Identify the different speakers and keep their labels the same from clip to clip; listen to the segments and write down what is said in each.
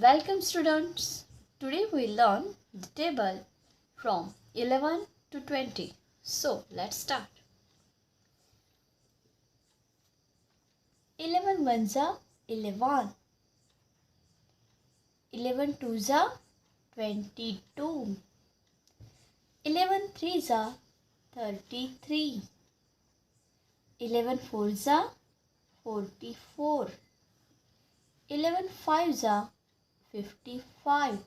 Speaker 1: Welcome students. Today we learn the table from 11 to 20. So let's start. 11 ones are 11. 11 twos are 22. 11 threes are 33. 11 fours are 44. 11 fives are 55.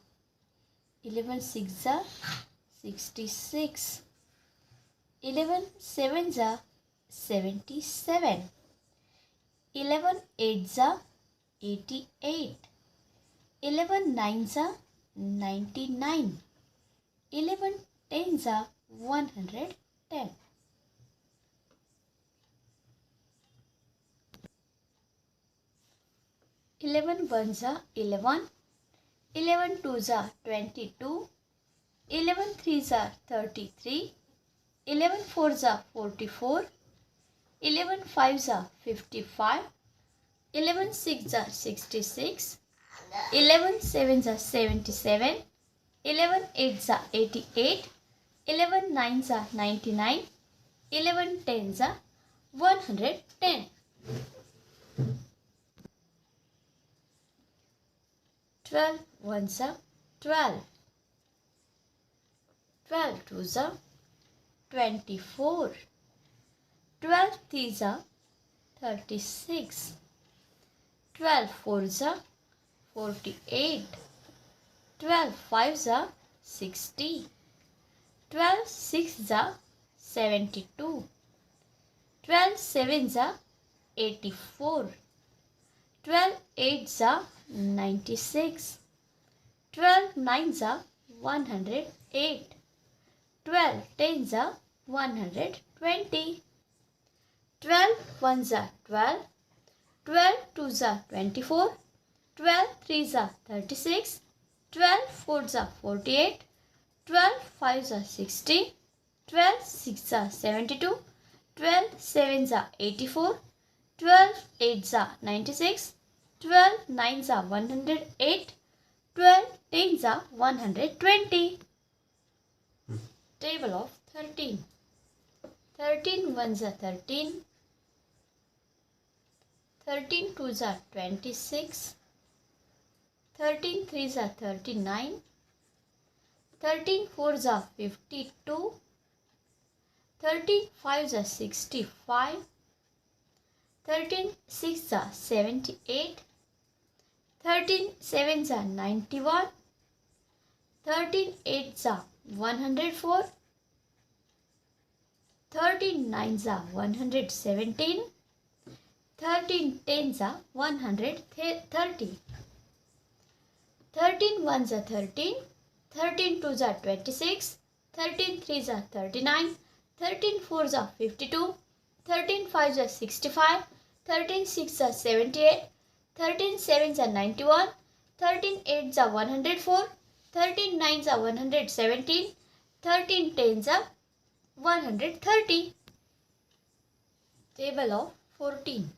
Speaker 1: 11 sixes are 66. 11 sevens are 77. 11 eights are 88. 11 nines are 99. 11 tens are 110. Eleven ones are 11. 11 twos are 22. 11 threes are 33. 11 fours are 44. 11 fives are 55. 11 sixes are 66. 11 sevens are 77. 11 eights are 88. 11 nines are 99. 11 tens are 110. 12 ones are 12. 12 twos are 24. 12 threes are 36. 12 fours are 48. 12 fives are 60. 12 sixes are 72. 12 sevens are 84. 12 eights are 96. 12 nines are 108. 12 tens are 120. 12 ones are 12. 12 twos are 24. 12 threes are 36. 12 fours are 48. 12 fives are 60. 12 sixes are 72. 12 sevens are 84. 12 eights are 96. 12 nines are 108. 12 tens are 120. Table of 13. 13 ones are 13. 13 twos are 26. 13 threes are 39. 13 fours are 52. 13 fives are 65. 13 sixes are 78. 13 sevens are 91. 13 eights are 104. 13 nines are 117. 13 tens are 130. 13 ones are 13. 13 twos are 26. 13 threes are 39. 13 fours are 52. 13 fives are 65. 13 sixes are 78. 13 sevens are 91. 13 eights are 104. 13 nines are 117. 13 tens are 130. Table of 14.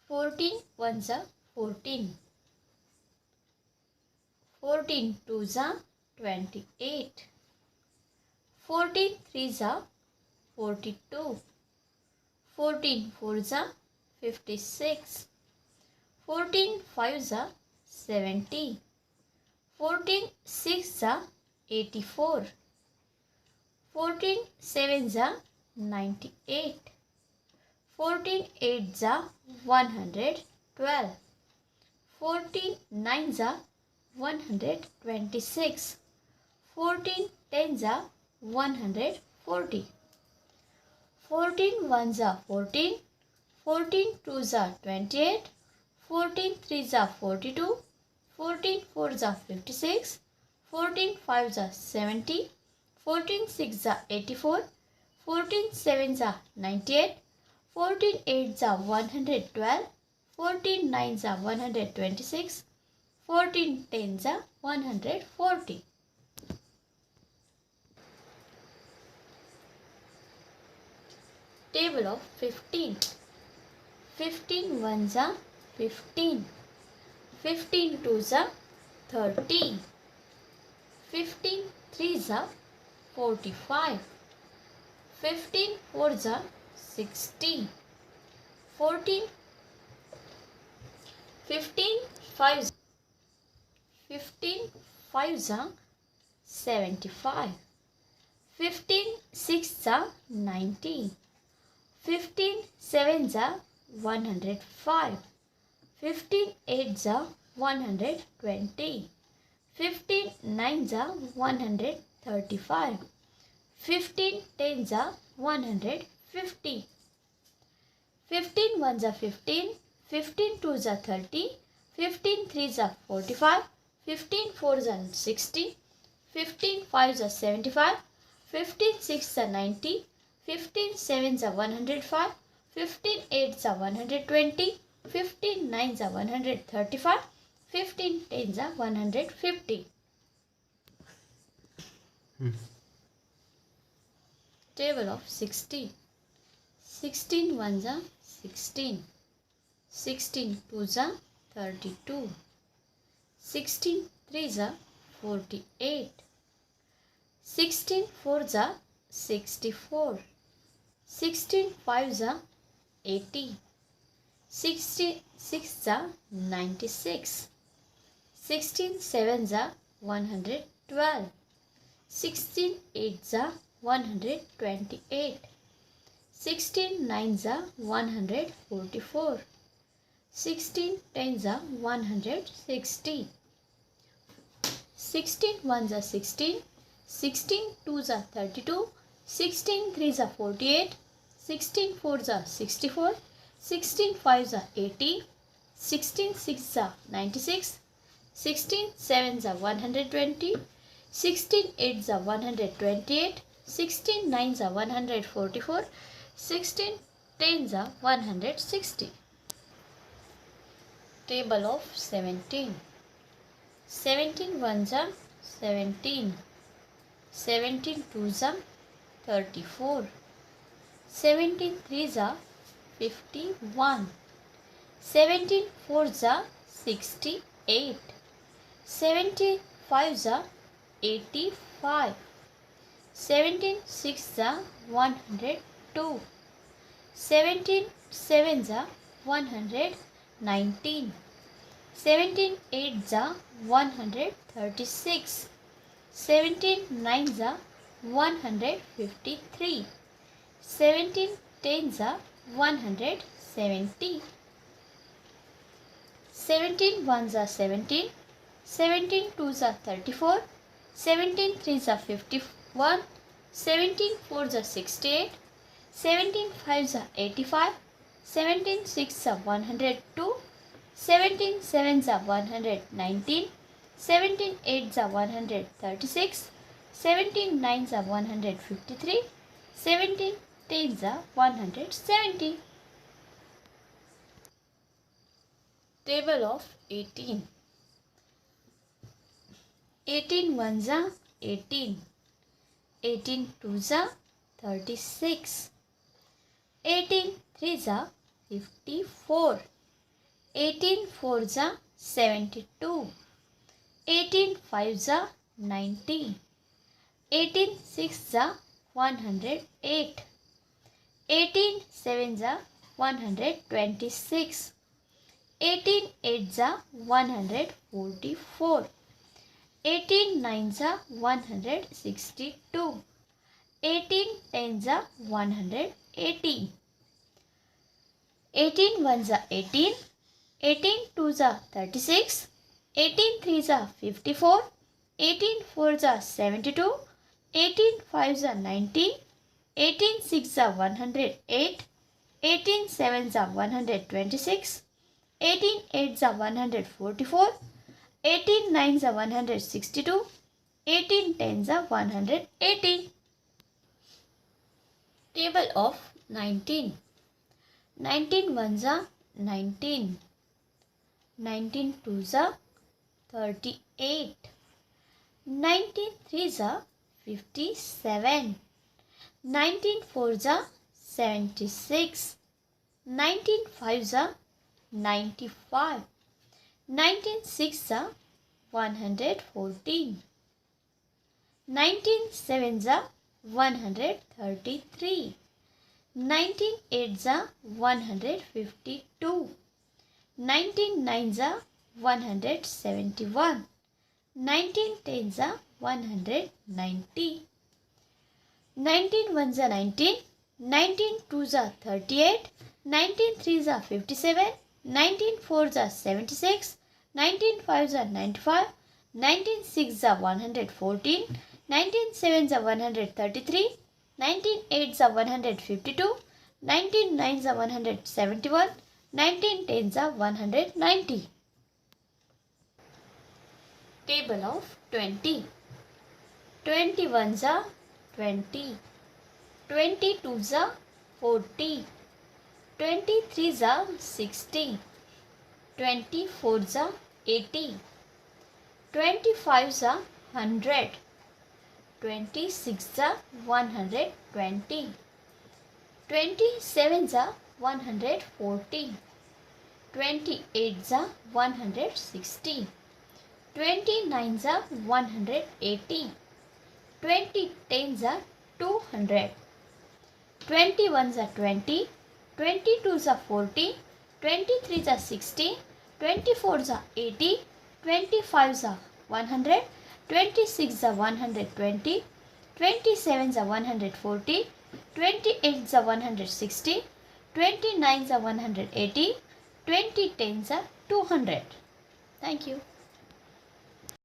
Speaker 1: 14 ones are 14. 14 twos are 28. 14 threes are 42. 14 fours are 56. 14 fives are 70. 14 sixes are 84. 14 sevens are 98. 14 eights are 112. 14 nines are 126. 14 tens are 140. 14 ones are 14. 14 twos are 28. 14 threes are 42. 14 fours are 56. 14 fives are 70. 14 sixes are 84. 14 sevens are 98. 14 eights are 112. 14 nines are 126. 14 tens are 140. Table of 15. 15 ones are 15. 15 twos are 30. 15 threes are 45. 15 fours are 60. 15 fives are 75. 15 sixes are 90. 15 sevens are 105. 15 eights are 120. 15 nines are 135. 15 tens are 150. 15 ones are 15. 15 twos are 30. 15 threes are 45. 15 fours are 60. 15 fives are 75. 15 sixes are 90. 15 sevens are 105. 15 eights are 120. 15 nines are 135. 15 tens are 150. Table of 16. 16 ones are 16. 16 twos are 32. 16 threes are 48. 16 fours are 64. 16 fives are 80. 66 are 96. 16 sevens are 112. 16 eights are 128. 16 nines are 144. 16 tens are 160. 16 ones are 16. 16 twos are 32. 16 threes are 48. 16 fours are 64. 16 fives are 80. 16 sixes are 96. 16 sevens are 120. 16 eights are 128. 16 nines are 144. 16 tens are 160. Table of 17. 17 ones are 17. 17 twos are 34. 17 threes are 51. 17 fours are 68. 17 fives are 85. 17 sixes are 102. 17 sevens are 119. 17 eights are 136. 17 nines are 153. 17 tens are 170. 17 ones are 17. 17 twos are 34. 17 threes are 51. 17 fours are 68. 17 fives are 85. 17 sixes are 102. 17 sevens are 119. 17 eights are 136. 17 nines are 153. 17 tens are 170. Table of 18. 18 ones are 18. 18 twos are 36. 18 threes are 54. 18 fours are 72. 18 fives are 90. 18 sixes are 108. 18 sevens are 126. 18 eights are 144. 18 nines are 162. 18 tens are 180. 18 ones are 18. 18 twos are 36. 18 threes are 54. 18 fours are 72. 18 fives are 90. 18 sixes are 108. 18 sevens are 126. 18 eights are 144. 18 nines are 162. 18 tens are 180. Table of 19. 19 ones are 19. 19 twos are 38. 19 threes are 57. 19 fours are 76. 19 fives are 95. 19 6 are 114. 19 7 are 133. 19 8 are 152. 19 9 are 171. 19 10 are 190. 19 1s are 19. 19 2s are 38. 19 3s are 57. 19 4s are 76. 19 5s are 95. 19 6s are 114. 19 7s are 133. 19 8s are 152. 19 9s are 171. 19 10s are 190. Table of 20. 21s are 20. 22s are 40. 23s are 60. 24s are 80. 25s are 100. 26s are 120. 27s are 140. 28s are 160. 29s are 180. 20 10s are 200. 21s are 20. 22s are 40. 23s are 60. 24s are 80. 25s are 100. 26s are 120. 27s are 140. 28s are 160. 29s are 180. 20 10s are 200. Thank you.